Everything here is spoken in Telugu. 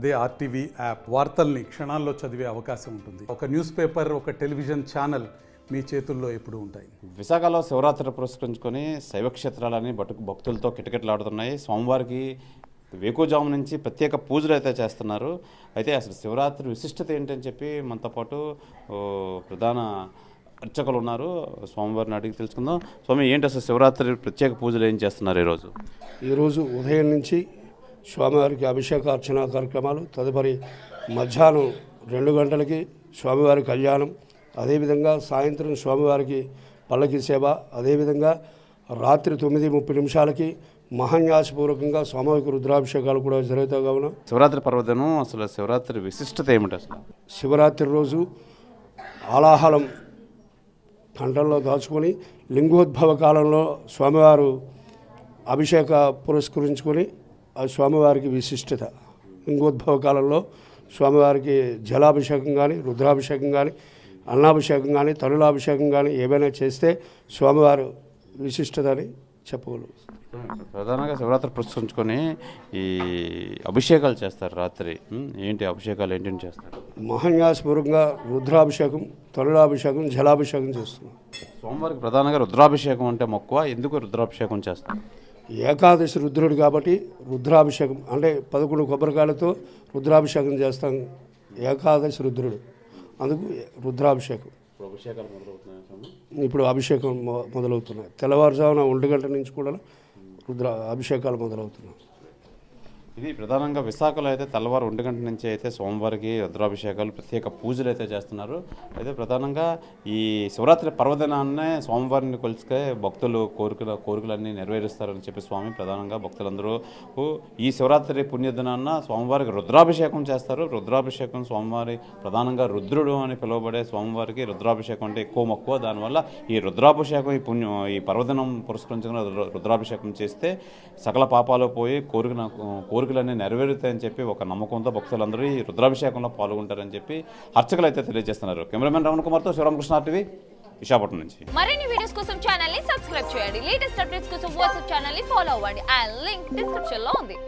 అదే ఆర్టీవీ యాప్ వార్తల్ని క్షణాల్లో చదివే అవకాశం ఉంటుంది. ఒక న్యూస్ పేపర్, ఒక టెలివిజన్ ఛానల్ మీ చేతుల్లో ఎప్పుడూ ఉంటాయి. విశాఖలో శివరాత్రి పురస్కరించుకొని శైవ క్షేత్రాలని భక్తులతో కిటకిటలాడుతున్నాయి. స్వామివారికి వేకువజాము నుంచి ప్రత్యేక పూజలు అయితే చేస్తున్నారు. అయితే అసలు శివరాత్రి విశిష్టత ఏంటని చెప్పి మనతో పాటు ప్రధాన అర్చకులు ఉన్నారు. స్వామివారిని అడిగి తెలుసుకుందాం. స్వామి, ఏంటి అసలు శివరాత్రి ప్రత్యేక పూజలు ఏం చేస్తున్నారు ఈరోజు ఉదయం నుంచి స్వామివారికి అభిషేకార్చన కార్యక్రమాలు, తదుపరి మధ్యాహ్నం 2 గంటలకి స్వామివారి కళ్యాణం, అదేవిధంగా సాయంత్రం స్వామివారికి పల్లకి సేవ, అదేవిధంగా రాత్రి 9:30 మహాన్యాసపూర్వకంగా స్వామివారికి రుద్రాభిషేకాలు కూడా జరుగుతాయి. కావున శివరాత్రి పర్వదినం, అసలు శివరాత్రి విశిష్టత ఏమిటి? అసలు శివరాత్రి రోజు ఆలాహలం కంఠంలో దాచుకొని లింగోద్భవ కాలంలో స్వామివారు అభిషేక పురస్కరించుకొని ఆ స్వామివారికి విశిష్టత. లింగోద్భవ కాలంలో స్వామివారికి జలాభిషేకం కానీ, రుద్రాభిషేకం కానీ, అన్నాభిషేకం కానీ, తరులాభిషేకం కానీ ఏవైనా చేస్తే స్వామివారు విశిష్టత అని చెప్పగలరు. ప్రధానంగా శివరాత్రి పురస్కరించుకొని ఈ అభిషేకాలు చేస్తారు. రాత్రి ఏంటి అభిషేకాలు ఏంటంటే చేస్తారు? మహాన్యాసపూర్వకంగా రుద్రాభిషేకం, తరులాభిషేకం, జలాభిషేకం చేస్తున్నాం. స్వామివారికి ప్రధానంగా రుద్రాభిషేకం అంటే మక్కువ. ఎందుకు రుద్రాభిషేకం చేస్తారు? ఏకాదశి రుద్రుడు కాబట్టి రుద్రాభిషేకం అంటే 11 కొబ్బరికాయలతో రుద్రాభిషేకం చేస్తాం. ఏకాదశి రుద్రుడు, అందుకు రుద్రాభిషేకం. ఇప్పుడు అభిషేకం మొదలవుతున్నాయి. తెల్లవారుజామున 1 గంట నుంచి కూడా అభిషేకాలు మొదలవుతున్నాయి. ఇది ప్రధానంగా విశాఖలో అయితే తెల్లవారు 1 గంట నుంచి అయితే స్వామివారికి రుద్రాభిషేకాలు, ప్రత్యేక పూజలు అయితే చేస్తున్నారు. అయితే ప్రధానంగా ఈ శివరాత్రి పర్వదినాన్నే స్వామివారిని కొలిస్తే భక్తులు కోరికలన్నీ నెరవేరుస్తారని చెప్పి స్వామి ప్రధానంగా భక్తులందరూ ఈ శివరాత్రి పుణ్యదినాన్న స్వామివారికి రుద్రాభిషేకం చేస్తారు. రుద్రాభిషేకం స్వామివారి ప్రధానంగా రుద్రుడు అని పిలువబడే స్వామివారికి రుద్రాభిషేకం అంటే ఎక్కువ మక్కువ. దానివల్ల ఈ రుద్రాభిషేకం ఈ పర్వదినం పురస్కరించుకున్న రుద్రాభిషేకం చేస్తే సకల పాపాలు పోయి కోరికలన్నీ నెరవేరుతాయని చెప్పి ఒక నమ్మకంతో భక్తులందరూ ఈ రుద్రాభిషేకంలో పాల్గొంటారని చెప్పి అర్చకులు అయితే తెలియజేస్తున్నారు. కెమెరామెన్ రమణ కుమార్తో శివరామకృష్ణ టీవీ, విశాఖపట్నం నుంచి. మరిన్ని వీడియోస్ కోసం ఛానల్ ని సబ్స్క్రైబ్ చేయండి. లేటెస్ట్ అప్డేట్స్ కోసం వాట్సాప్ ఛానల్ ని ఫాలో అవ్వండి. ఆ లింక్ డిస్క్రిప్షన్ లో ఉంది.